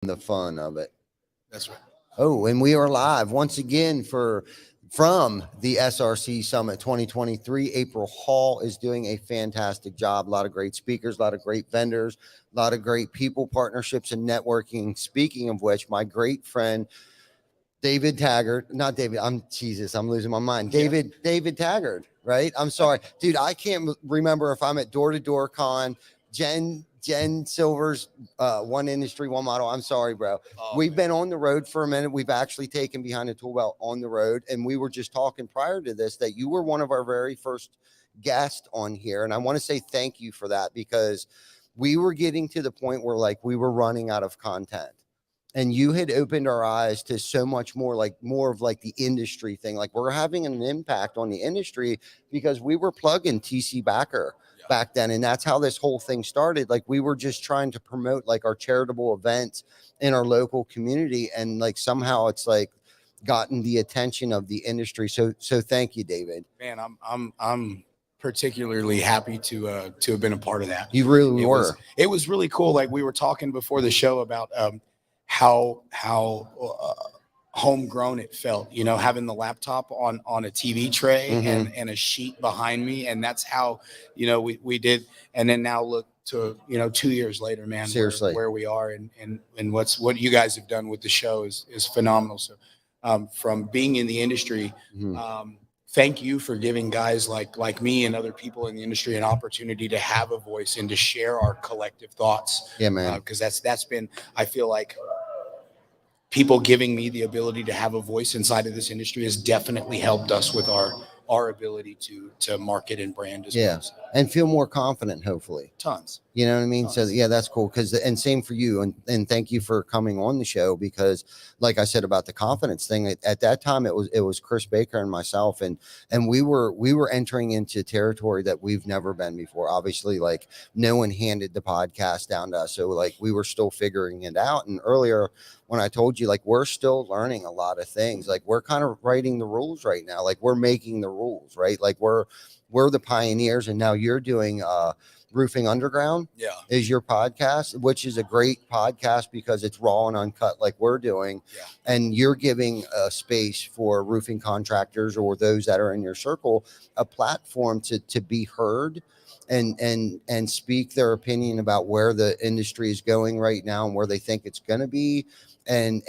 the fun of it. That's right. Oh, and we are live once again from the SRC Summit 2023. April Hall is doing a fantastic job. A lot of great speakers, a lot of great vendors, a lot of great people, partnerships, and networking. Speaking of which, my great friend David Taggart, not David, I'm losing my mind. David Taggart, right? I'm sorry, dude. I can't remember if I'm at Door to Door Con, Jen Silver's One Industry, One Model. I'm sorry, bro. We've been on the road for a minute. We've actually taken behind the ToolBelt on the road, and we were just talking prior to this that you were one of our very first guests on here, and I want to say thank you for that because we were getting to the point where like we were running out of content, and you had opened our eyes to so much more, like more of like the industry thing. Like we're having an impact on the industry because we were plugging TC Backer back then, and that's how this whole thing started. Like we were just trying to promote like our charitable events in our local community, and like somehow it's like gotten the attention of the industry. So thank you, David. Man, I'm particularly happy to have been a part of that. You really were. It was really cool. Like we were talking before the show about how homegrown it felt, you know, having the laptop on a TV tray and a sheet behind me, and that's how, you know, we did. And then now look to, you know, 2 years later, man, seriously, where we are and what you guys have done with the show is phenomenal. So from being in the industry, thank you for giving guys like me and other people in the industry an opportunity to have a voice and to share our collective thoughts. Yeah, man. Because that's been, I feel like people giving me the ability to have a voice inside of this industry has definitely helped us with our ability to market and brand as well. And feel more confident, hopefully. Tons. You know what I mean? So yeah, that's cool. And same for you. And thank you for coming on the show, because like I said about the confidence thing, at that time it was Chris Baker and myself, and we were entering into territory that we've never been before. Obviously, like no one handed the podcast down to us. So like we were still figuring it out. And earlier when I told you, like, we're still learning a lot of things, like we're kind of writing the rules right now. Like we're making the rules, right? Like we're the pioneers, and now you're doing Roofing Underground is your podcast, which is a great podcast because it's raw and uncut like we're doing. And you're giving a space for roofing contractors or those that are in your circle a platform to be heard and speak their opinion about where the industry is going right now and where they think it's going to be. And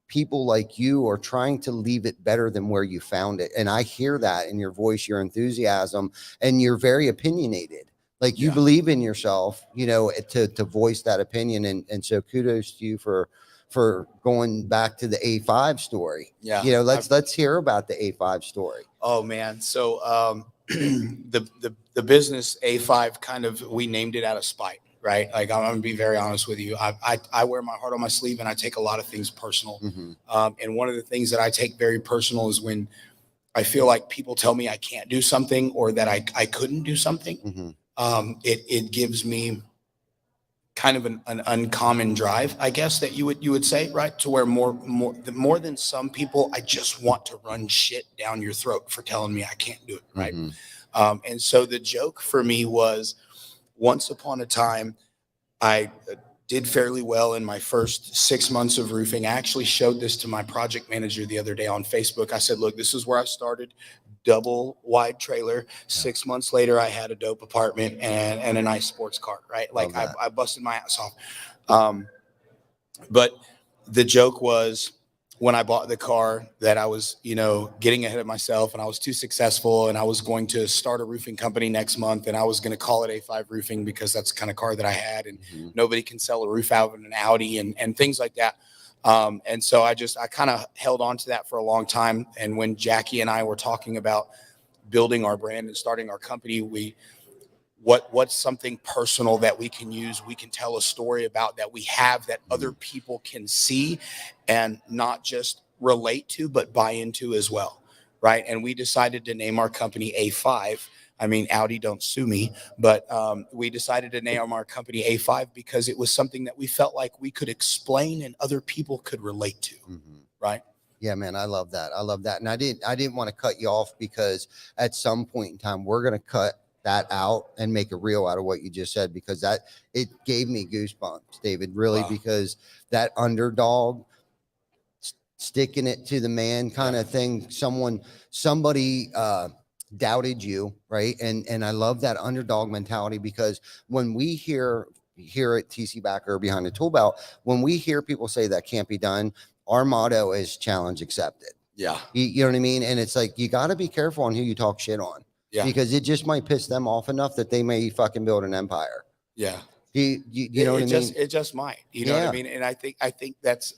people like you are trying to leave it better than where you found it. And I hear that in your voice, your enthusiasm, and you're very opinionated. Like you believe in yourself, you know, to voice that opinion. And so kudos to you for going back to the A5 story. You know, let's hear about the A5 story. Oh man. So the business A5 kind of, we named it out of spite. Right. Like I'm gonna be very honest with you. I wear my heart on my sleeve, and I take a lot of things personal. And one of the things that I take very personal is when I feel like people tell me I can't do something or that I couldn't do something. It gives me kind of an uncommon drive, I guess, that you would say, right? To where more than some people, I just want to run shit down your throat for telling me I can't do it. Right. And so the joke for me was, once upon a time, I did fairly well in my first 6 months of roofing. I actually showed this to my project manager the other day on Facebook. I said, look, this is where I started, double wide trailer. 6 months later, I had a dope apartment and a nice sports car, right? Like I busted my ass off. But the joke was, when I bought the car, that I was, you know, getting ahead of myself, and I was too successful, and I was going to start a roofing company next month, and I was going to call it A5 Roofing because that's the kind of car that I had, and nobody can sell a roof out of an Audi and things like that. And so I kind of held on to that for a long time. And when Jackie and I were talking about building our brand and starting our company, what's something personal that we can use, we can tell a story about, that we have, that other people can see and not just relate to, but buy into as well, right? And we decided to name our company A5. I mean, Audi, don't sue me, but we decided to name our company A5 because it was something that we felt like we could explain and other people could relate to, right? Yeah, man, I love that. I love that. And I didn't want to cut you off because at some point in time, we're going to cut that out and make a reel out of what you just said, because it gave me goosebumps, David, really, Wow. because that underdog sticking it to the man kind of thing. Somebody doubted you, right? And I love that underdog mentality, because when we hear here at TC Backer Behind the Tool Belt, when we hear people say that can't be done, our motto is challenge accepted. Yeah. You know what I mean? And it's like, you got to be careful on who you talk shit on, because it just might piss them off enough that they may fucking build an empire. Yeah. You know what I mean? It just might, you know what I mean? And I think that's,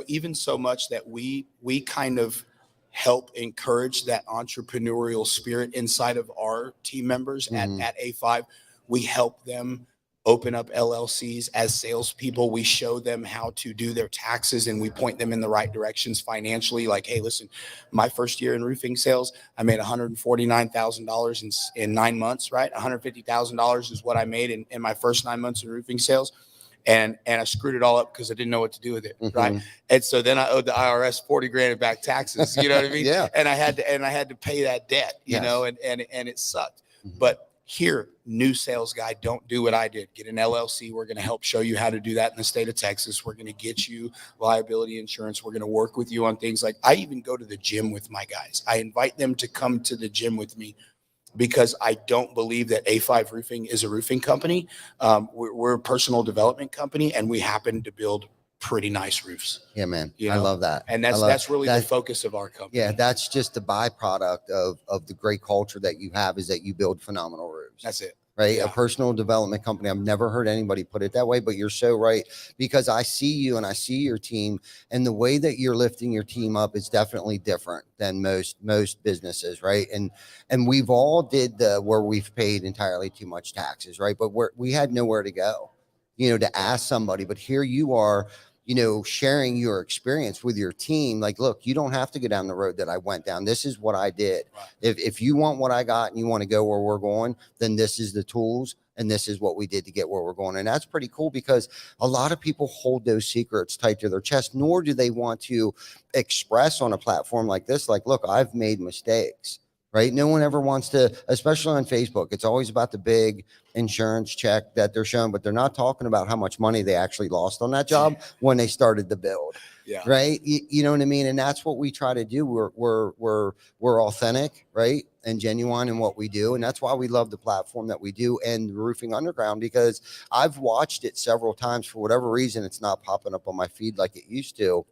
even so much that we kind of help encourage that entrepreneurial spirit inside of our team members at A5. We help them open up LLCs as salespeople. We show them how to do their taxes, and we point them in the right directions financially. Like, hey, listen, my first year in roofing sales, I made $149,000 in 9 months, right? $150,000 is what I made in my first 9 months in roofing sales. And I screwed it all up because I didn't know what to do with it. Right. And so then I owed the IRS 40 grand in back taxes, you know what I mean? Yeah. And I had to pay that debt, you know, and it sucked. But here, new sales guy, don't do what I did. Get an LLC. We're going to help show you how to do that in the state of Texas. We're going to get you liability insurance. We're going to work with you on things like, I even go to the gym with my guys. I invite them to come to the gym with me, because I don't believe that A5 Roofing is a roofing company. We're a personal development company, and we happen to build pretty nice roofs. Yeah, man. You know? I love that. And that's really the focus of our company. Yeah, that's just the byproduct of the great culture that you have, is that you build phenomenal roofs. That's it. Right. Yeah. A personal development company. I've never heard anybody put it that way, but you're so right, because I see you and I see your team, and the way that you're lifting your team up is definitely different than most businesses. Right. And we've all did where we've paid entirely too much taxes. Right. But we had nowhere to go, to ask somebody. But here you are, sharing your experience with your team. Like, look, you don't have to go down the road that I went down. This is what I did. Right. If you want what I got and you want to go where we're going, then this is the tools and this is what we did to get where we're going. And that's pretty cool, because a lot of people hold those secrets tight to their chest, nor do they want to express on a platform like this. Like, look, I've made mistakes. Right. No one ever wants to, especially on Facebook. It's always about the big insurance check that they're showing, but they're not talking about how much money they actually lost on that job when they started the build. Yeah. Right. You know what I mean? And that's what we try to do. We're authentic, right, and genuine in what we do. And that's why we love the platform that we do, and Roofing Underground, because I've watched it several times. For whatever reason, it's not popping up on my feed like it used to.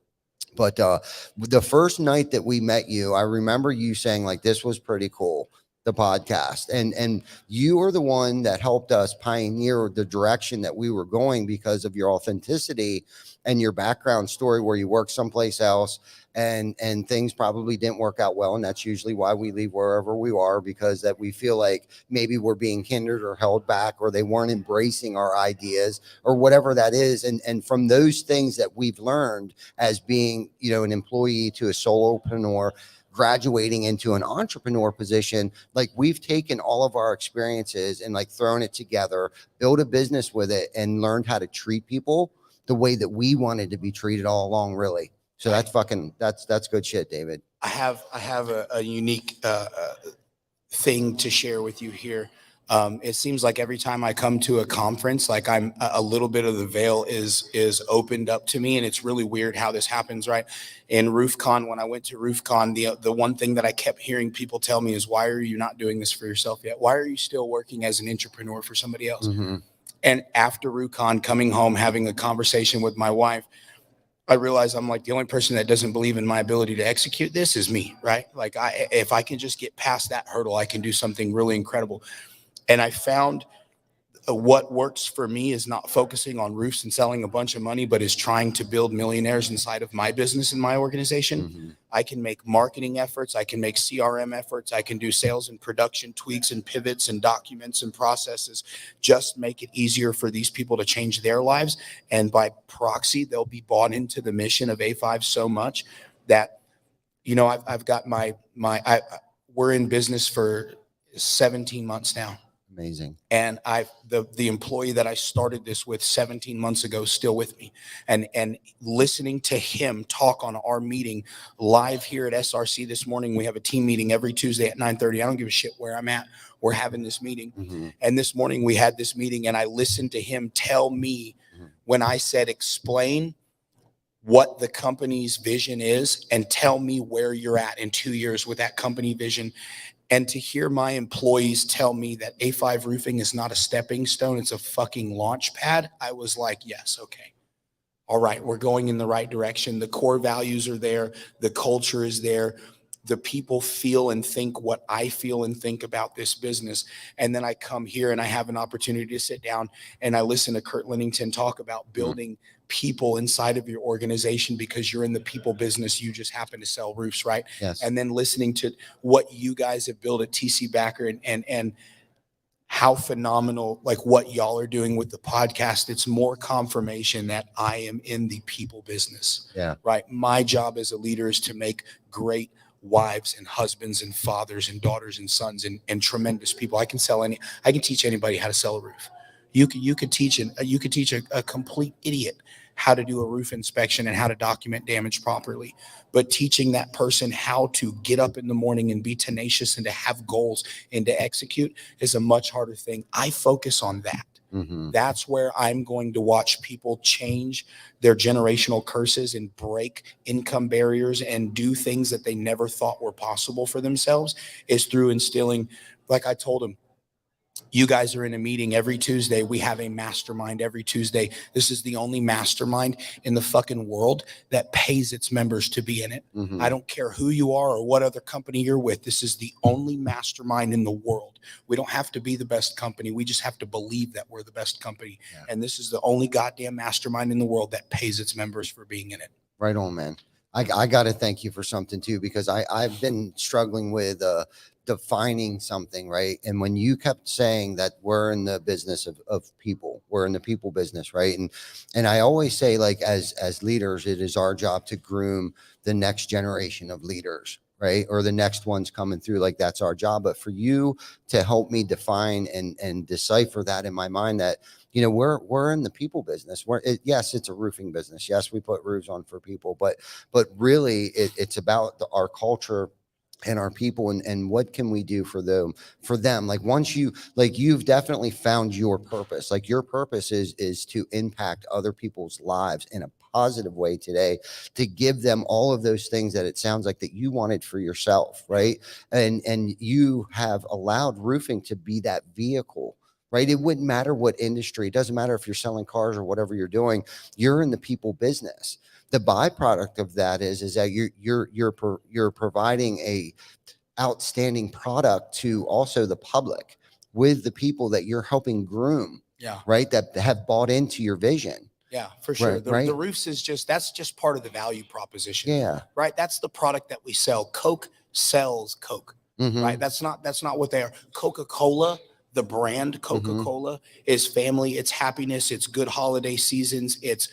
But the first night that we met you, I remember you saying, like, this was pretty cool, the podcast. And you are the one that helped us pioneer the direction that we were going, because of your authenticity and your background story, where you work someplace else and things probably didn't work out well. And that's usually why we leave wherever we are, because that we feel like maybe we're being hindered or held back, or they weren't embracing our ideas, or whatever that is. And from those things that we've learned as being, an employee to a solopreneur, graduating into an entrepreneur position, like, we've taken all of our experiences and like thrown it together, built a business with it, and learned how to treat people the way that we wanted to be treated all along, really. So that's good shit, David. I have a unique thing to share with you here. It seems like every time I come to a conference, like, I'm a little bit of the veil is opened up to me, and it's really weird how this happens, right? In RoofCon, when I went to RoofCon, the one thing that I kept hearing people tell me is, why are you not doing this for yourself yet? Why are you still working as an entrepreneur for somebody else? And after RoofCon, coming home, having a conversation with my wife, I realized I'm like, the only person that doesn't believe in my ability to execute this is me, right? Like, if I can just get past that hurdle, I can do something really incredible. And I found what works for me is not focusing on roofs and selling a bunch of money, but is trying to build millionaires inside of my business and my organization. I can make marketing efforts. I can make CRM efforts. I can do sales and production tweaks and pivots and documents and processes. Just make it easier for these people to change their lives. And by proxy, they'll be bought into the mission of A5 so much that, I've got we're in business for 17 months now. Amazing. And the employee that I started this with 17 months ago is still with me, and listening to him talk on our meeting live here at SRC this morning. We have a team meeting every Tuesday at 9:30. I don't give a shit where I'm at. We're having this meeting. Mm-hmm. And this morning we had this meeting, and I listened to him tell me when I said, explain what the company's vision is and tell me where you're at in 2 years with that company vision. And to hear my employees tell me that A5 Roofing is not a stepping stone, it's a fucking launch pad, I was like, yes, okay. All right, we're going in the right direction. The core values are there. The culture is there. The people feel and think what I feel and think about this business. And then I come here and I have an opportunity to sit down and I listen to Kurt Lennington talk about building people inside of your organization because you're in the people business. You just happen to sell roofs, right? Yes. And then listening to what you guys have built at TC Backer and how phenomenal, like what y'all are doing with the podcast. It's more confirmation that I am in the people business. Yeah. Right. My job as a leader is to make great wives and husbands and fathers and daughters and sons and tremendous people. I can teach anybody how to sell a roof. You could teach a complete idiot how to do a roof inspection and how to document damage properly. But teaching that person how to get up in the morning and be tenacious and to have goals and to execute is a much harder thing. I focus on that. Mm-hmm. That's where I'm going to watch people change their generational curses and break income barriers and do things that they never thought were possible for themselves, is through instilling, like I told them, you guys are in a meeting every Tuesday. We have a mastermind every Tuesday. This is the only mastermind in the fucking world that pays its members to be in it. Mm-hmm. I don't care who you are or what other company you're with. This is the only mastermind in the world. We don't have to be the best company. We just have to believe that we're the best company. Yeah. And this is the only goddamn mastermind in the world that pays its members for being in it. Right on, man. I got to thank you for something too, because I've been struggling with defining something, right? And when you kept saying that we're in the business of people, we're in the people business, right? And I always say, like, as leaders, it is our job to groom the next generation of leaders, right? Or the next ones coming through, like that's our job. But for you to help me define and decipher that in my mind, that, you know, we're in the people business. Yes, it's a roofing business. Yes, we put roofs on for people, but really it's about our culture and our people, and what can we do for them. Like, once you've definitely found your purpose. Like, your purpose is to impact other people's lives in a positive way today, to give them all of those things that it sounds like that you wanted for yourself, right? And you have allowed roofing to be that vehicle, right? It wouldn't matter what industry. It doesn't matter if you're selling cars or whatever you're doing. You're in the people business. The byproduct of that is that you're providing a outstanding product to also the public, with the people that you're helping groom. Yeah. Right. That have bought into your vision. Yeah, for sure. Right. The roofs that's just part of the value proposition. Yeah. Right. That's the product that we sell. Coke sells Coke. Mm-hmm. Right. That's not what they are. Coca-Cola, the brand Coca-Cola, is family. It's happiness. It's good holiday seasons. It's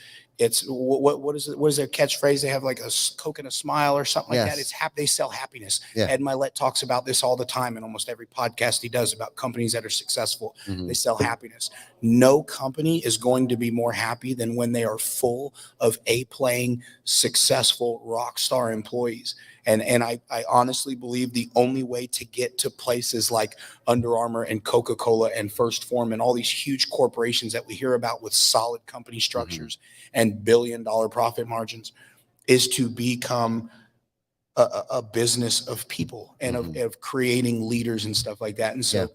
what is it? What is their catchphrase? They have like a Coke and a smile or something like that. It's they sell happiness. Yeah. Ed Milet talks about this all the time in almost every podcast he does about companies that are successful. Mm-hmm. They sell happiness. No company is going to be more happy than when they are full of A-playing, successful rock star employees. And I honestly believe the only way to get to places like Under Armour and Coca-Cola and First Form and all these huge corporations that we hear about with solid company structures and billion-dollar profit margins is to become a business of people and of creating leaders and stuff like that. And so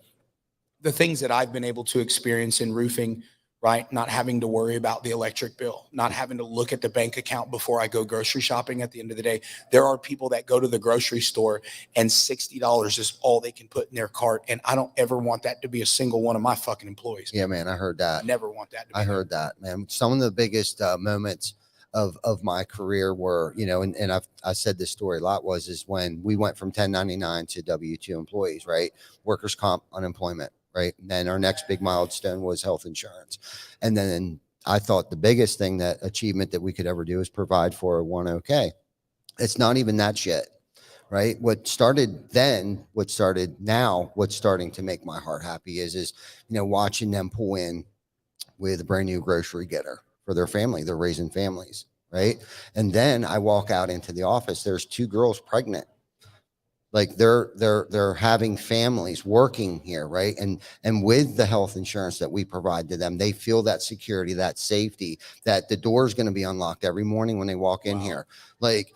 the things that I've been able to experience in roofing, right? Not having to worry about the electric bill, not having to look at the bank account before I go grocery shopping at the end of the day. There are people that go to the grocery store and $60 is all they can put in their cart. And I don't ever want that to be a single one of my fucking employees. Yeah, man, I heard that. I never want that to be. I heard that, man. Some of the biggest moments of my career were, you know, and I said this story a lot, is when we went from 1099 to W-2 employees, right? Workers' comp, unemployment. Right. And then our next big milestone was health insurance. And then I thought the biggest thing, that achievement that we could ever do, is provide 401k. It's not even that shit. right? What started then, what started now, what's starting to make my heart happy is, watching them pull in with a brand new grocery getter for their family. They're raising families, right? And then I walk out into the office. There's 2 girls pregnant. Like they're having families working here, right? And with the health insurance that we provide to them, they feel that security, that safety, that the door is going to be unlocked every morning when they walk in here. Like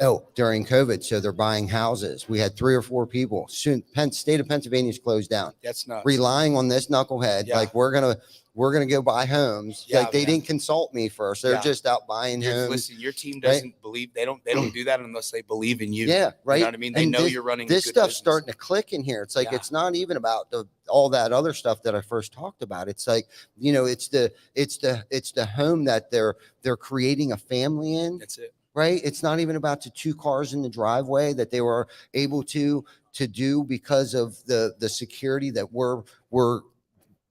oh, during COVID, so they're buying houses. We had 3 or 4 people. Soon, state of Pennsylvania's closed down. That's nuts. Relying on this knucklehead, like we're gonna go buy homes. Like they didn't consult me first. They're just out buying homes. Listen, your team doesn't believe, they don't do that unless they believe in you. Yeah, right. You know what I mean? They know you're running this a good stuff's business. starting to click in here. It's like it's not even about all that other stuff that I first talked about. It's like, it's the home that they're creating a family in. That's it. Right. It's not even about the 2 cars in the driveway that they were able to do because of the security that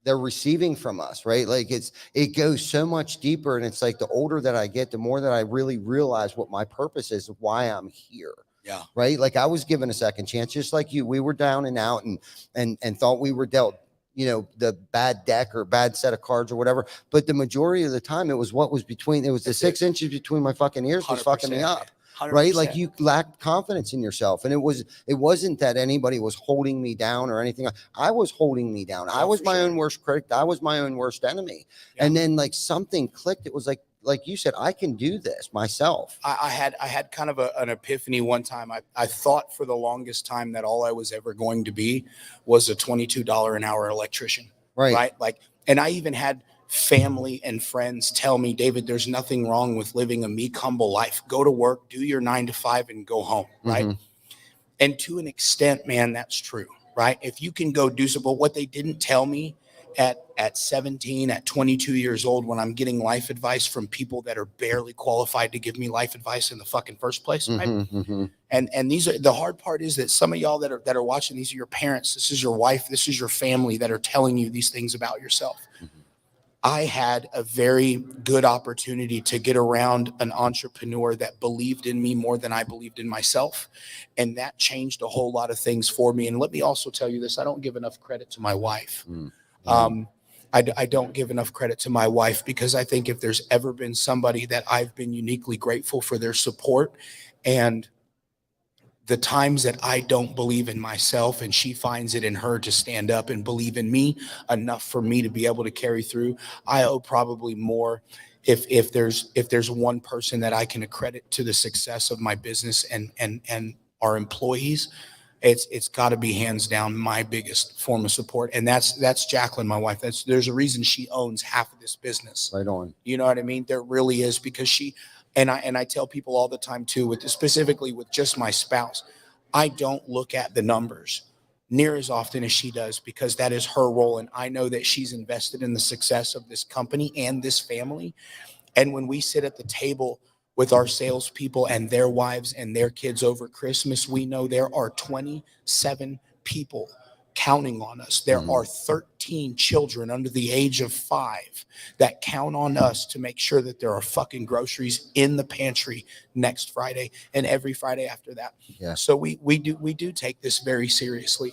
they're receiving from us, right? Like it goes so much deeper. And it's like the older that I get, the more that I really realize what my purpose is, why I'm here. Yeah. Right. Like I was given a second chance, just like you. We were down and out and thought we were dealt, the bad deck or bad set of cards or whatever. But the majority of the time, it was the 6 inches between my fucking ears was fucking me up. 100%. Right. Like you lacked confidence in yourself. And it wasn't that anybody was holding me down or anything. I was holding me down. I was my own worst critic. I was my own worst enemy. Yeah. And then like something clicked. It was like you said, I can do this myself. I had kind of an epiphany one time. I thought for the longest time that all I was ever going to be was a $22 an hour electrician. Right. Like, and I even had family and friends tell me, David, there's nothing wrong with living a meek, humble life. Go to work, do your 9 to 5 and go home. Right. Mm-hmm. And to an extent, man, that's true. Right. If you can go do so, but what they didn't tell me at 17, at 22 years old, when I'm getting life advice from people that are barely qualified to give me life advice in the fucking first place. Right? Mm-hmm, mm-hmm. And these are the hard part is that some of y'all that are watching, these are your parents, this is your wife, this is your family that are telling you these things about yourself. Mm-hmm. I had a very good opportunity to get around an entrepreneur that believed in me more than I believed in myself. And that changed a whole lot of things for me. And let me also tell you this, I don't give enough credit to my wife. Mm. I don't give enough credit to my wife because I think if there's ever been somebody that I've been uniquely grateful for their support and the times that I don't believe in myself and she finds it in her to stand up and believe in me enough for me to be able to carry through, I owe probably more. If there's one person that I can accredit to the success of my business and our employees, it's got to be hands down my biggest form of support. And that's Jacqueline, my wife. There's a reason she owns half of this business. Right on. You know what I mean? There really is, because she, and I tell people all the time too, specifically with just my spouse, I don't look at the numbers near as often as she does because that is her role. And I know that she's invested in the success of this company and this family. And when we sit at the table with our salespeople and their wives and their kids over Christmas, we know there are 27 people counting on us. There are 13 children under the age of 5 that count on us to make sure that there are fucking groceries in the pantry next Friday and every Friday after that. Yeah. So we do take this very seriously.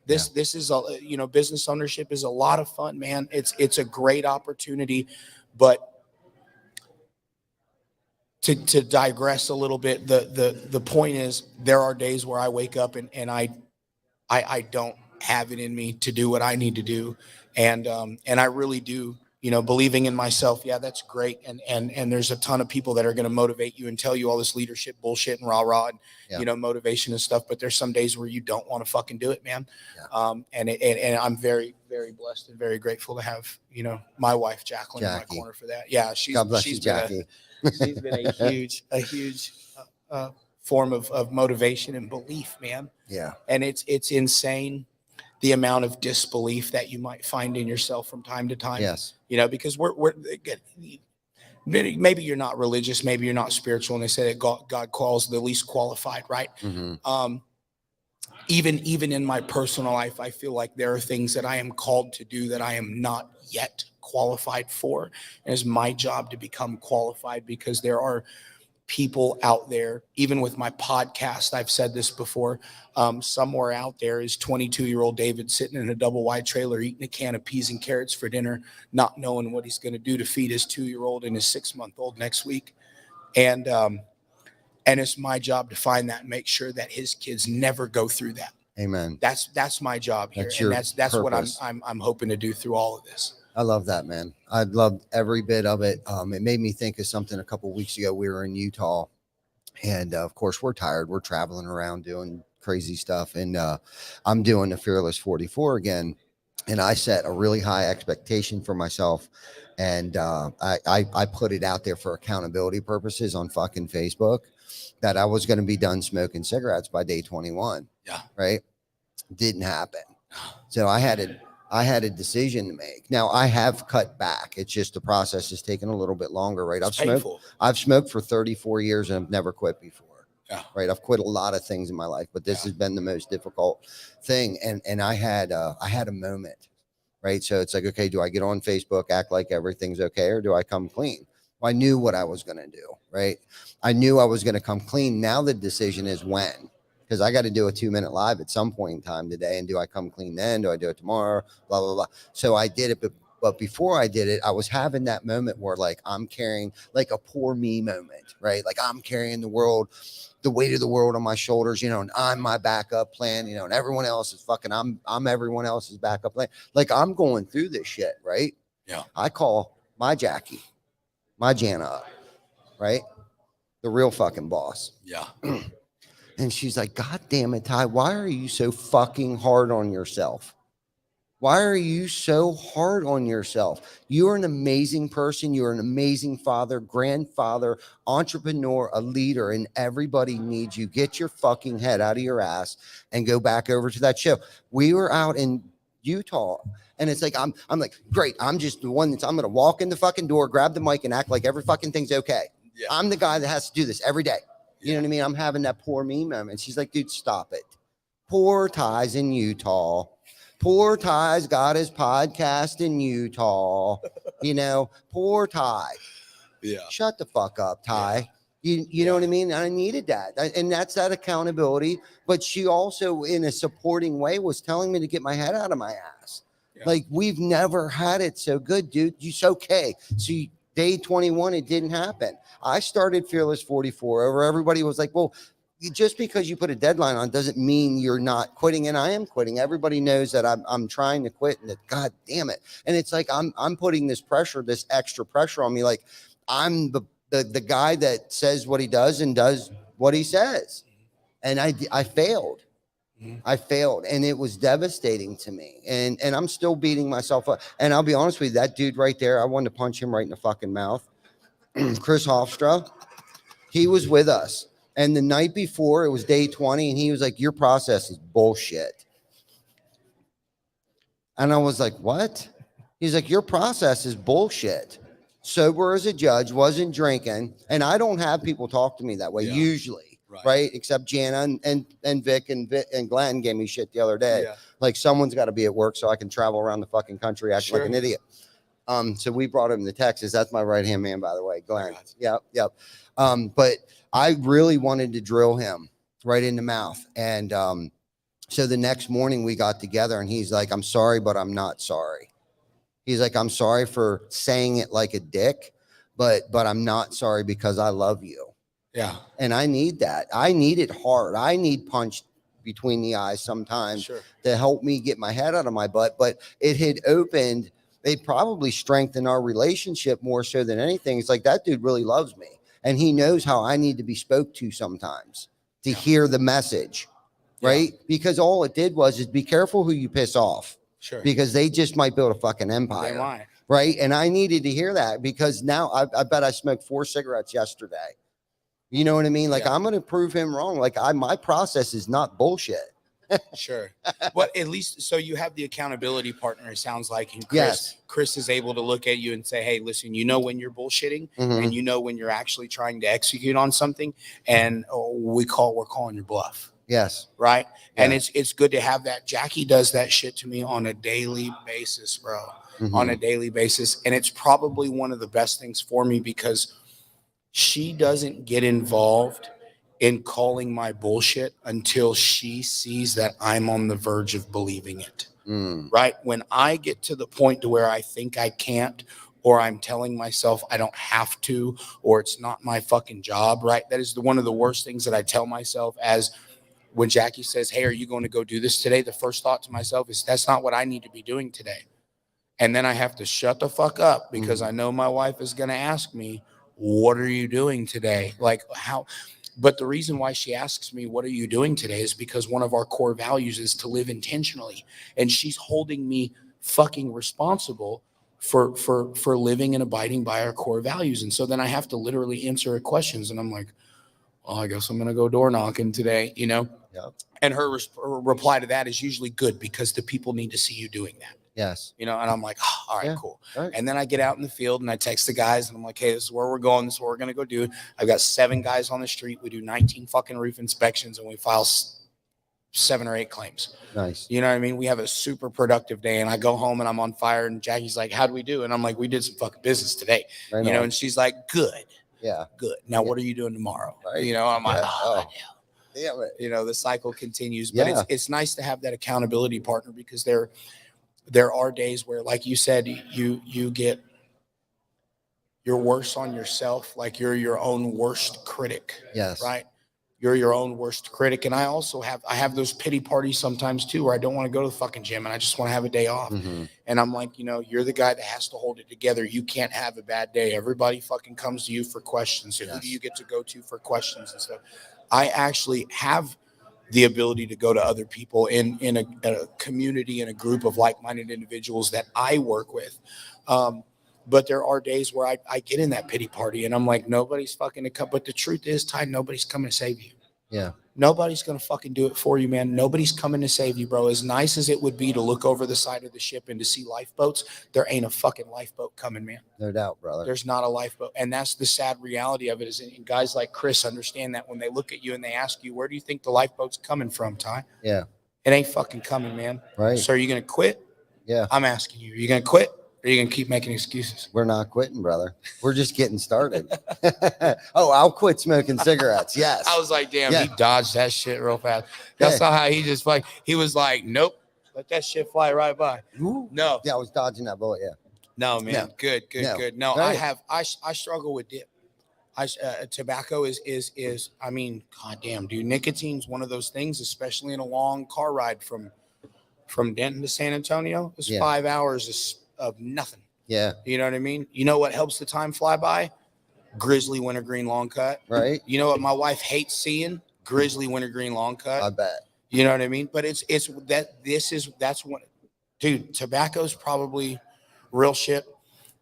This is business ownership is a lot of fun, man. It's a great opportunity, but to digress a little bit, the point is there are days where I wake up and I don't have it in me to do what I need to do. And I really do, believing in myself. Yeah, that's great. And there's a ton of people that are going to motivate you and tell you all this leadership bullshit and rah and, motivation and stuff. But there's some days where you don't want to fucking do it, man. Yeah. And I'm very, very blessed and very grateful to have, my wife, Jacqueline, in my corner for that. Yeah. God bless you, Jackie. She's been a huge form of motivation and belief, man. Yeah. And it's insane the amount of disbelief that you might find in yourself from time to time. Yes. Because we're maybe you're not religious, maybe you're not spiritual, and they say that God calls the least qualified, right? Mm-hmm. Even in my personal life, I feel like there are things that I am called to do that I am not yet qualified for. And it's my job to become qualified, because there are people out there, even with my podcast, I've said this before, somewhere out there is 22-year-old David sitting in a double wide trailer eating a can of peas and carrots for dinner, not knowing what he's going to do to feed his 2-year-old and his 6-month-old next week. And it's my job to find that and make sure that his kids never go through that. Amen. That's my job here. That's That's what purpose. I'm hoping to do through all of this. I love that, man. I loved every bit of it. It made me think of something a couple of weeks ago. We were in Utah, and of course, we're tired. We're traveling around doing crazy stuff, and I'm doing the Fearless 44 again. And I set a really high expectation for myself, and I put it out there for accountability purposes on fucking Facebook that I was going to be done smoking cigarettes by day 21. Yeah. Right. Didn't happen. So I had a decision to make. Now I have cut back. It's just the process is taking a little bit longer, right? I've smoked for 34 years and I've never quit before. Yeah. Right. I've quit a lot of things in my life, but this has been the most difficult thing. And I had a moment, right? So it's like, okay, do I get on Facebook, act like everything's okay, or do I come clean? Well, I knew what I was going to do, right? I knew I was going to come clean. Now the decision is when. Because I got to do a 2-minute live at some point in time today. And do I come clean then? Do I do it tomorrow? Blah, blah, blah. So I did it. But before I did it, I was having that moment where like I'm carrying like a poor me moment, right? Like I'm carrying the weight of the world on my shoulders, you know, and I'm my backup plan, you know, and everyone else is fucking, I'm everyone else's backup plan. Like I'm going through this shit, right? Yeah. I call my Jackie, my Jana up, right? The real fucking boss. Yeah. And she's like, God damn it, Ty, why are you so fucking hard on yourself? Why are you so hard on yourself? You're an amazing person. You're an amazing father, grandfather, entrepreneur, a leader, and everybody needs you. Get your fucking head out of your ass and go back over to that show. We were out in Utah, and it's like, I'm like, great. I'm just the one I'm going to walk in the fucking door, grab the mic, and act like every fucking thing's okay. Yeah. I'm the guy that has to do this every day. You know what I mean? I'm having that poor me moment. She's like, dude, stop it. Poor Ty's in Utah. Poor Ty's got his podcast in Utah. You know, poor Ty. Yeah. Shut the fuck up, Ty. Yeah. You know what I mean? I needed that. And that's that accountability. But she also, in a supporting way, was telling me to get my head out of my ass. Yeah. Like, we've never had it so good, dude. It's okay. So day 21, it didn't happen. I started Fearless 44 over. Everybody was like, well, just because you put a deadline on doesn't mean you're not quitting. And I am quitting. Everybody knows that I'm trying to quit, and that, God damn it. And it's like, I'm putting this pressure, this extra pressure on me. Like I'm the guy that says what he does and does what he says. And I failed. I failed, and it was devastating to me. And I'm still beating myself up. And I'll be honest with you, that dude right there, I wanted to punch him right in the fucking mouth. Chris Hofstra, he was with us. And the night before, it was day 20, and he was like, your process is bullshit. And I was like, what? He's like, your process is bullshit. Sober as a judge, wasn't drinking. And I don't have people talk to me that way usually. Right. Except Jana and Vic and Glenn gave me shit the other day. Yeah. Like, someone's got to be at work so I can travel around the fucking country acting like an idiot. So we brought him to Texas. That's my right-hand man, by the way, Glenn. Yep. But I really wanted to drill him right in the mouth. And so the next morning we got together, and he's like, I'm sorry, but I'm not sorry. He's like, I'm sorry for saying it like a dick, but I'm not sorry because I love you. Yeah. And I need that. I need it hard. I need punched between the eyes sometimes to help me get my head out of my butt. But it had opened, it probably strengthened our relationship more so than anything. It's like, that dude really loves me. And he knows how I need to be spoke to sometimes to hear the message. Right. Because all it did was be careful who you piss off. Sure. Because they just might build a fucking empire. They might. Right. And I needed to hear that, because now I bet I smoked 4 cigarettes yesterday. You know what I mean? Like, I'm going to prove him wrong. Like, my process is not bullshit. Sure. Well, at least, so you have the accountability partner, it sounds like. And Chris is able to look at you and say, hey, listen, you know when you're bullshitting, and you know when you're actually trying to execute on something, and we're calling your bluff. Yes. Right. Yeah. And it's good to have that. Jackie does that shit to me on a daily basis, bro. On a daily basis. And it's probably one of the best things for me, because she doesn't get involved in calling my bullshit until she sees that I'm on the verge of believing it. Right? When I get to the point to where I think I can't, or I'm telling myself I don't have to, or it's not my fucking job, right? That is one of the worst things that I tell myself. As when Jackie says, hey, are you going to go do this today? The first thought to myself is, that's not what I need to be doing today. And then I have to shut the fuck up because I know my wife is going to ask me, what are you doing today? Like how, but the reason why she asks me, what are you doing today, is because one of our core values is to live intentionally. And she's holding me fucking responsible for living and abiding by our core values. And so then I have to literally answer her questions. And I'm like, well, I guess I'm going to go door knocking today, you know? Yep. And her reply to that is usually good, because the people need to see you doing that. Yes. You know, and I'm like, oh, all right, Yeah, cool. right. And then I get out in the field and I text the guys and I'm like, hey, this is where we're going. This is what we're going to go do. I've got 7 guys on the street. We do 19 fucking roof inspections and we file 7 or 8 claims. Nice. You know what I mean? We have a super productive day and I go home and I'm on fire and Jackie's like, how'd we do? And I'm like, we did some fucking business today. Right you know, on. and she's like, good. Yeah. Good. Now, Yeah. what are you doing tomorrow? Right. You know, I'm like, Yeah. oh. Damn it. You know, the cycle continues, but Yeah. it's nice to have that accountability partner, because there are days where, like you said, you're worse on yourself. Like you're your own worst critic. Yes. Right. You're your own worst critic. And I also have those pity parties sometimes too, where I don't want to go to the fucking gym and I just want to have a day off. And I'm like, you know, you're the guy that has to hold it together. You can't have a bad day. Everybody fucking comes to you for questions. So who do you get to go to for questions and stuff? I actually have the ability to go to other people in a community, in a group of like-minded individuals that I work with. But there are days where I get in that pity party and I'm like, nobody's fucking to come. But the truth is, Ty, nobody's coming to save you. Yeah. Nobody's going to fucking do it for you, man. Nobody's coming to save you, bro. As nice as it would be to look over the side of the ship and to see lifeboats, there ain't a fucking lifeboat coming, man. No doubt, brother. There's not a lifeboat. And that's the sad reality of it, is, and guys like Chris understand that when they look at you and they ask you, where do you think the lifeboat's coming from, Ty? Yeah. It ain't fucking coming, man. Right. So are you going to quit? Yeah. I'm asking you, are you going to quit? Or are you going to keep making excuses? We're not quitting, brother. We're just getting started. Oh, I'll quit smoking cigarettes. Yes. I was like, damn, Yeah. he dodged that shit real fast. That's Yeah. not how he just like, he was like, nope, let that shit fly right by. Ooh. No. Yeah, I was dodging that bullet. Yeah. No, man. No. Good. No. Good. No, Right. I struggle with dip. Tobacco is, I mean, goddamn, dude, nicotine's one of those things, especially in a long car ride from Denton to San Antonio. It's 5 hours of nothing. Yeah. You know what I mean? You know what helps the time fly by? Grizzly wintergreen long cut. Right. You know what my wife hates seeing? Grizzly wintergreen long cut. I bet. You know what I mean? But that's what, dude, tobacco's probably real shit.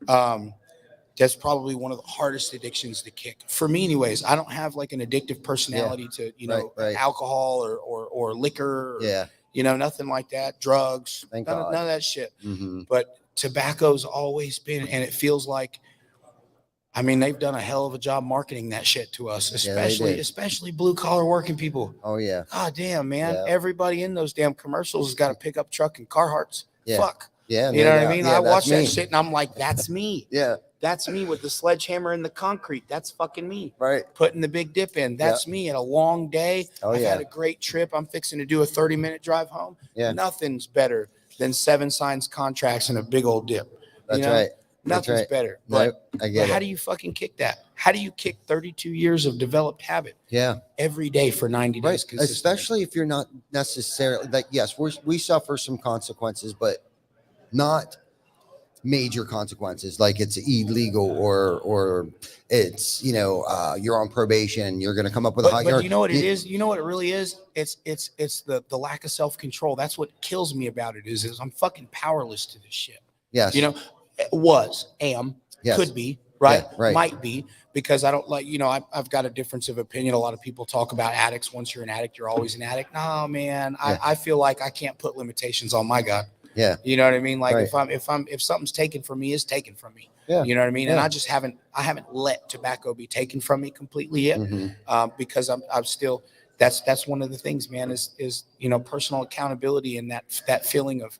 That's probably one of the hardest addictions to kick for me, anyways. I don't have like an addictive personality to, you know, right. alcohol or liquor, or, you know, nothing like that. Drugs, Thank none God. of that shit. Mm-hmm. But tobacco's always been, and it feels like, I mean, they've done a hell of a job marketing that shit to us, especially blue collar working people. Oh yeah. God damn, man. Yeah. Everybody in those damn commercials has got a pickup truck and Carhartts. Yeah. Fuck. Yeah. You know what I mean? Yeah, I watch that me. shit and I'm like, that's me. Yeah. That's me with the sledgehammer and the concrete. That's fucking me. Right. Putting the big dip in. That's me at a long day. Oh, I've had a great trip. I'm fixing to do a 30-minute drive home. Yeah. Nothing's better than 7 signs contracts and a big old dip. That's you know? right. Nothing's right. better. Nope, I get but how it. do you fucking kick that? How do you kick 32 years of developed habit? Yeah. Every day for 90 days. Right. Especially if you're not necessarily like, yes, we suffer some consequences, but not major consequences. Like it's illegal or it's, you know, you're on probation. You're going to come up with a high. But you know what it is? You know what it really is? It's the lack of self-control. That's what kills me about it is I'm fucking powerless to this shit. Yes. You know, am, yes. could be, right? Yeah, right. Might be, because I don't like, you know, I've got a difference of opinion. A lot of people talk about addicts. Once you're an addict, you're always an addict. No, man, Yeah. I feel like I can't put limitations on my God. Yeah. You know what I mean? Like right. if something's taken from me, it's taken from me. Yeah. You know what I mean? Yeah. And I haven't let tobacco be taken from me completely yet. Mm-hmm. Because I'm still, that's one of the things, man, is, you know, personal accountability and that feeling of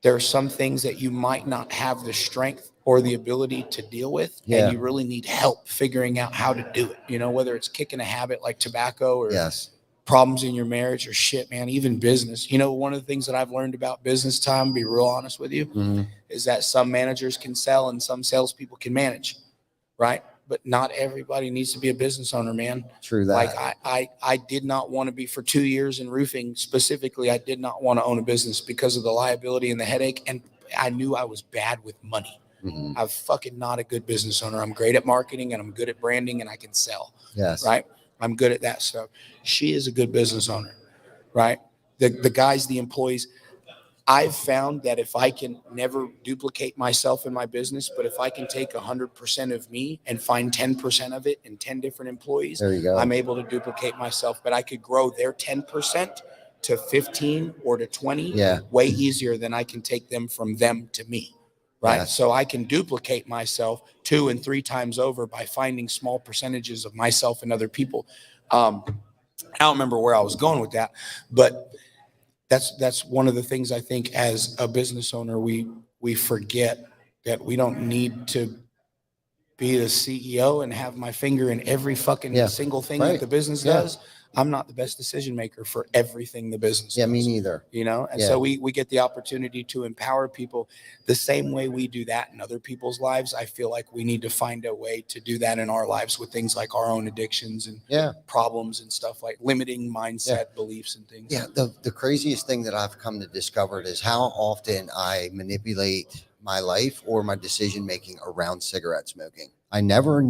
there are some things that you might not have the strength or the ability to deal with, Yeah. and you really need help figuring out how to do it. You know, whether it's kicking a habit like tobacco or Yes. problems in your marriage or shit, man, even business. You know, one of the things that I've learned about business, Tom, be real honest with you, Mm-hmm. is that some managers can sell and some salespeople can manage, right? But not everybody needs to be a business owner, man. True that. Like I did not want to be, for 2 years in roofing specifically, I did not want to own a business because of the liability and the headache. And I knew I was bad with money. Mm-hmm. I'm fucking not a good business owner. I'm great at marketing and I'm good at branding and I can sell. Yes. Right. I'm good at that stuff. She is a good business owner. Right. The guys, the employees, I've found that if I can never duplicate myself in my business, but if I can take 100% of me and find 10% of it in 10 different employees, There you go. I'm able to duplicate myself. But I could grow their 10% to 15 or to 20 way easier than I can take them from them to me. Right. Yes. So I can duplicate myself 2 and 3 times over by finding small percentages of myself and other people. I don't remember where I was going with that, but that's one of the things I think as a business owner, we forget that we don't need to be the CEO and have my finger in every fucking single thing that the business does. I'm not the best decision maker for everything the business does. Me neither. You know, and so we get the opportunity to empower people the same way we do that in other people's lives. I feel like we need to find a way to do that in our lives with things like our own addictions and problems and stuff, like limiting mindset beliefs and things. Yeah. The craziest thing that I've come to discover is how often I manipulate my life or my decision making around cigarette smoking. I never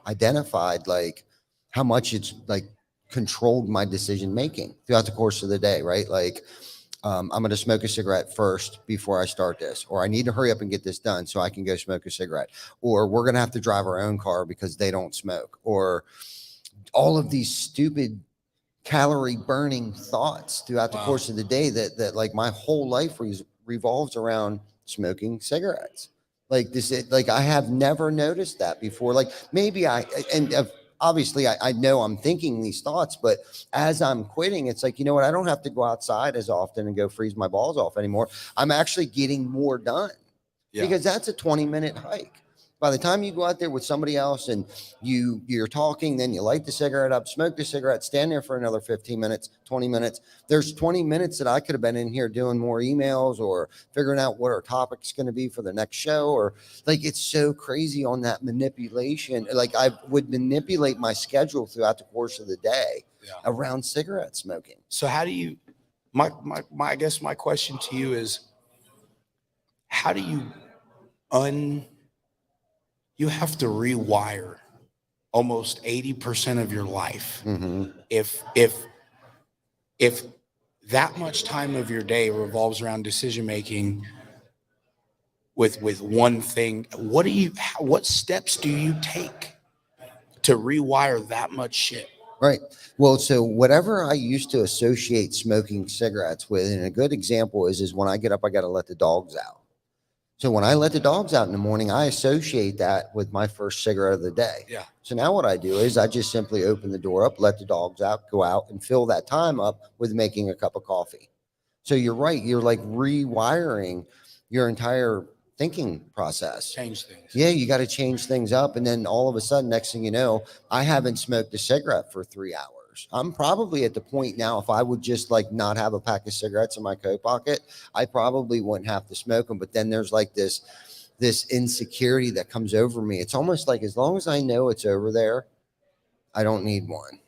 identified like how much it's like controlled my decision making throughout the course of the day, right? Like I'm going to smoke a cigarette first before I start this, or I need to hurry up and get this done so I can go smoke a cigarette, or we're going to have to drive our own car because they don't smoke, or all of these stupid calorie burning thoughts throughout the course of the day that like my whole life revolves around smoking cigarettes. Like this, like I have never noticed that before. Like maybe obviously I know I'm thinking these thoughts, but as I'm quitting, it's like, you know what? I don't have to go outside as often and go freeze my balls off anymore. I'm actually getting more done because that's a 20-minute hike. By the time you go out there with somebody else and you're talking, then you light the cigarette up, smoke the cigarette, stand there for another 15 minutes, 20 minutes. There's 20 minutes that I could have been in here doing more emails or figuring out what our topic's going to be for the next show. Or like, it's so crazy on that manipulation. Like I would manipulate my schedule throughout the course of the day around cigarette smoking. So how do you, I guess my question to you is, how do you you have to rewire almost 80% of your life. If that much time of your day revolves around decision making with one thing, what steps do you take to rewire that much shit? Right. Well, so whatever I used to associate smoking cigarettes with, and a good example is when I get up, I got to let the dogs out. So when I let the dogs out in the morning, I associate that with my first cigarette of the day. Yeah. So now what I do is I just simply open the door up, let the dogs out, go out and fill that time up with making a cup of coffee. So you're right. You're like rewiring your entire thinking process. Change things. Yeah. You got to change things up. And then all of a sudden, next thing you know, I haven't smoked a cigarette for 3 hours. I'm probably at the point now, if I would just like not have a pack of cigarettes in my coat pocket, I probably wouldn't have to smoke them. But then there's like this insecurity that comes over me. It's almost like as long as I know it's over there, I don't need one.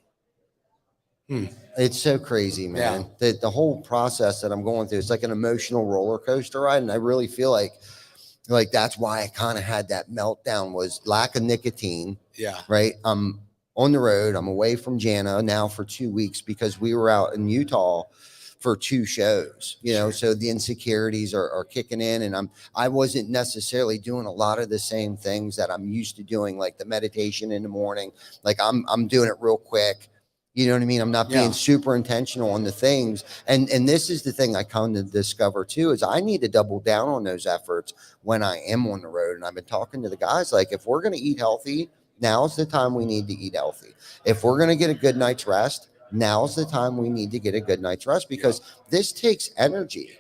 It's so crazy, man. The whole process that I'm going through, it's like an emotional roller coaster ride. And I really feel like that's why I kind of had that meltdown, was lack of nicotine. Yeah. Right. I'm on the road. I'm away from Jana now for 2 weeks because we were out in Utah for 2 shows, you know, so the insecurities are kicking in, and I wasn't necessarily doing a lot of the same things that I'm used to doing, like the meditation in the morning. Like I'm doing it real quick. You know what I mean? I'm not being super intentional on the things. And this is the thing I come to discover too, is I need to double down on those efforts when I am on the road. And I've been talking to the guys, like, if we're going to eat healthy, now's the time we need to eat healthy. If we're going to get a good night's rest, now's the time we need to get a good night's rest, because this takes energy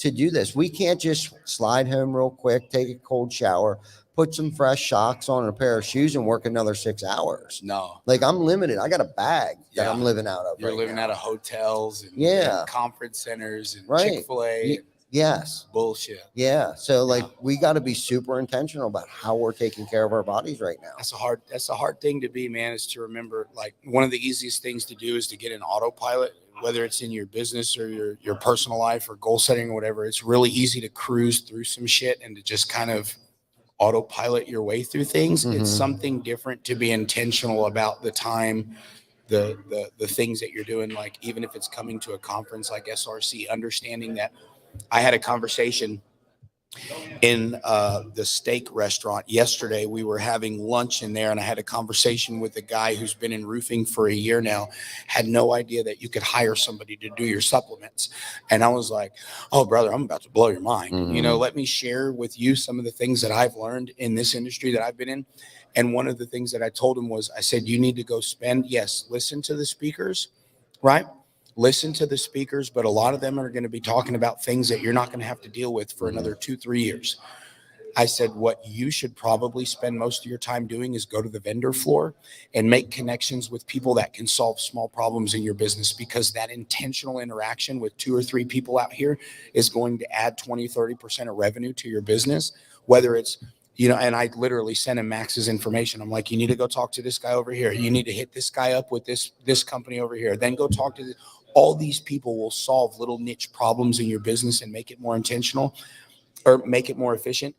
to do this. We can't just slide home real quick, take a cold shower, put some fresh socks on and a pair of shoes and work another 6 hours. No. Like I'm limited. I got a bag that I'm living out of. You're living out of hotels and, yeah, and conference centers and right. Chick-fil-A. Yes. Bullshit. Yeah. So like we got to be super intentional about how we're taking care of our bodies right now. That's a hard thing to be, man, is to remember, like, one of the easiest things to do is to get an autopilot, whether it's in your business or your personal life or goal setting or whatever. It's really easy to cruise through some shit and to just kind of autopilot your way through things. It's something different to be intentional about the time, the things that you're doing. Like, even if it's coming to a conference like SRC, understanding that I had a conversation in the steak restaurant yesterday. We were having lunch in there, and I had a conversation with a guy who's been in roofing for a year now, had no idea that you could hire somebody to do your supplements. And I was like, oh, brother, I'm about to blow your mind. You know, let me share with you some of the things that I've learned in this industry that I've been in. And one of the things that I told him was, I said, you need to go spend, yes, listen to the speakers, right? Listen to the speakers, but a lot of them are going to be talking about things that you're not going to have to deal with for another 2-3 years. I said, what you should probably spend most of your time doing is go to the vendor floor and make connections with people that can solve small problems in your business, because that intentional interaction with 2 or 3 people out here is going to add 20-30% of revenue to your business, whether it's, you know. And I literally sent him Max's information. I'm like, you need to go talk to this guy over here. You need to hit this guy up with this company over here. Then go talk to all these people will solve little niche problems in your business and make it more intentional or make it more efficient.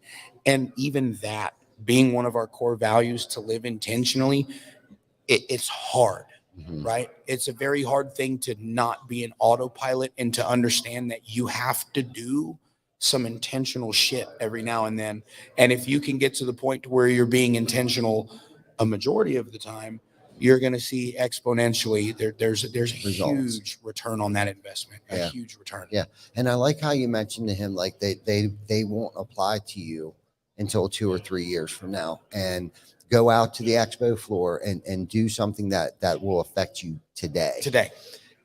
And even that being one of our core values, to live intentionally, it's hard, right? It's a very hard thing to not be an autopilot and to understand that you have to do some intentional shit every now and then. And if you can get to the point to where you're being intentional a majority of the time, you're going to see exponentially there's a huge return on that investment, a huge return. Yeah. And I like how you mentioned to him, like they won't apply to you until 2 or 3 years from now, and go out to the expo floor and do something that will affect you today.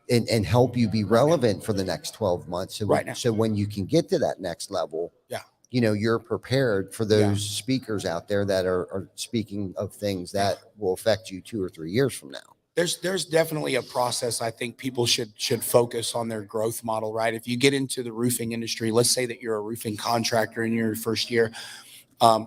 And help you be relevant for the next 12 months. So, right now. So when you can get to that next level, yeah, you know, you're prepared for those speakers out there that are speaking of things that will affect you 2 or 3 years from now. There's definitely a process. I think people should focus on their growth model, right? If you get into the roofing industry, let's say that you're a roofing contractor in your first year,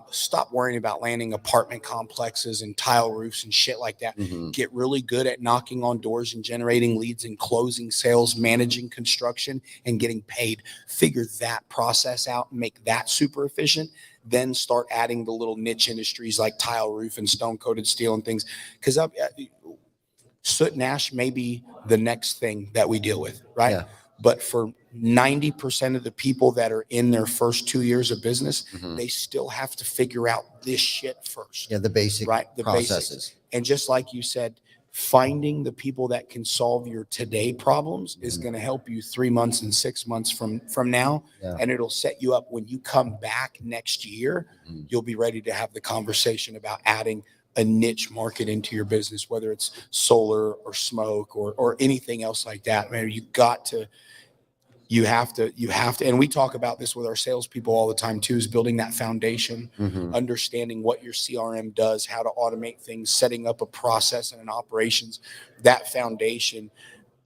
stop worrying about landing apartment complexes and tile roofs and shit like that. Get really good at knocking on doors and generating leads and closing sales, managing construction and getting paid. Figure that process out and make that super efficient. Then start adding the little niche industries like tile roof and stone coated steel and things. Because soot and ash may be the next thing that we deal with, right? Yeah. But for 90% of the people that are in their first 2 years of business, they still have to figure out this shit first. Yeah, the basic processes. Basics. And just like you said, finding the people that can solve your today problems is going to help you 3 months and 6 months from now. Yeah. And it'll set you up when you come back next year, you'll be ready to have the conversation about adding a niche market into your business, whether it's solar or smoke or anything else like that. Man, you have to, and we talk about this with our salespeople all the time too, is building that foundation, understanding what your CRM does, how to automate things, setting up a process and an operations. That foundation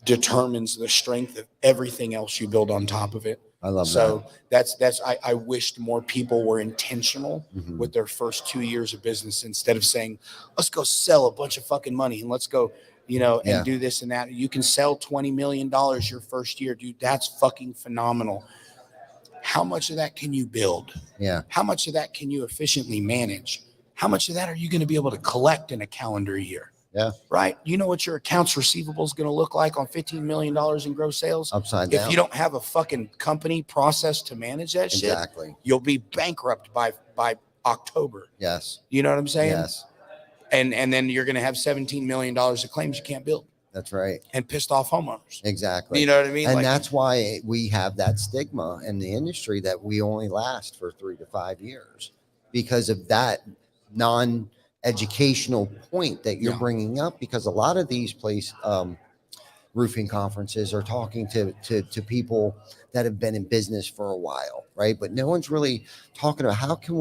determines the strength of everything else you build on top of it. I love that. I wished more people were intentional with their first 2 years of business, instead of saying, let's go sell a bunch of fucking money and let's go, you know, and do this and that. You can sell $20 million your first year, dude. That's fucking phenomenal. How much of that can you build? Yeah. How much of that can you efficiently manage? How much of that are you going to be able to collect in a calendar year? Yeah. Right. You know what your accounts receivable is going to look like on $15 million in gross sales? Upside down. If you don't have a fucking company process to manage that shit, you'll be bankrupt by October. Yes. You know what I'm saying? Yes. And then you're going to have $17 million of claims you can't build. That's right. And pissed off homeowners. Exactly. You know what I mean? And that's why we have that stigma in the industry that we only last for 3 to 5 years, because of that non-educational point that you're bringing up. Because a lot of these places, roofing conferences or talking to people that have been in business for a while, right? But no one's really talking about how can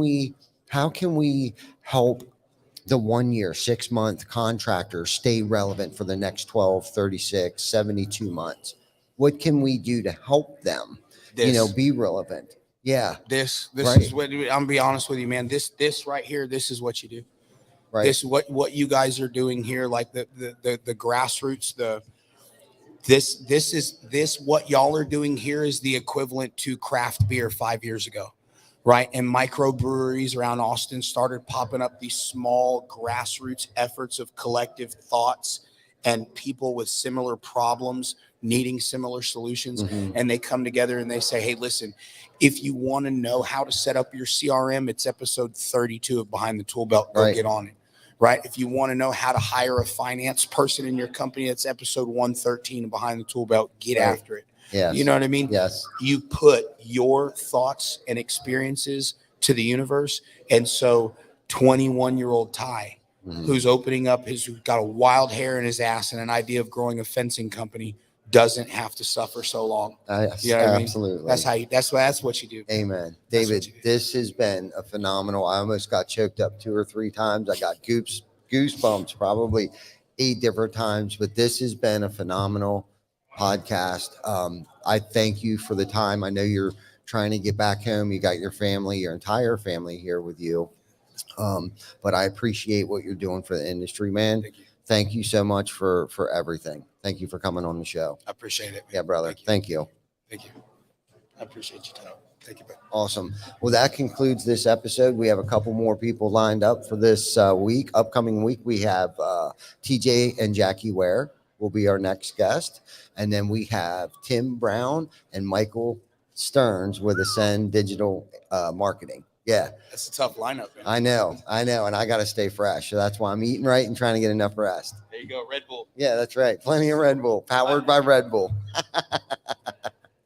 we help the 1 year, 6 month contractors stay relevant for the next 12, 36, 72 months. What can we do to help them, be relevant? Yeah. This Right. is what I'm gonna be honest with you, man. This right here, this is what you do. Right. This what you guys are doing here, like the grassroots, this what y'all are doing here is the equivalent to craft beer 5 years ago, right? And microbreweries around Austin started popping up, these small grassroots efforts of collective thoughts and people with similar problems needing similar solutions. And they come together and they say, hey, listen, if you want to know how to set up your CRM, it's episode 32 of Behind the Tool Belt. Go get on it. Right. If you want to know how to hire a finance person in your company, it's episode 113 of Behind the Tool Belt. Get after it. Yes. You know what I mean? Yes. You put your thoughts and experiences to the universe. And so 21-year-old Ty, who's opening up who's got a wild hair in his ass and an idea of growing a fencing company, doesn't have to suffer so long. Yes, you know what absolutely. I mean? That's what you do. Amen. David, this has been a phenomenal. I almost got choked up 2 or 3 times. I got goosebumps probably 8 different times, but this has been a phenomenal podcast. I thank you for the time. I know you're trying to get back home. You got your family, your entire family here with you. But I appreciate what you're doing for the industry, man. Thank you so much for everything. Thank you for coming on the show. I appreciate it, man. Yeah, brother. Thank you. Thank you. I appreciate you, Tom. Thank you, man. Awesome. Well, that concludes this episode. We have a couple more people lined up for this upcoming week. We have TJ and Jackie Ware will be our next guest. And then we have Tim Brown and Michael Stearns with Ascend Digital Marketing. Yeah. That's a tough lineup, man. I know. And I got to stay fresh. So that's why I'm eating right and trying to get enough rest. There you go. Red Bull. Yeah, that's right. Plenty of Red Bull, powered by Red Bull.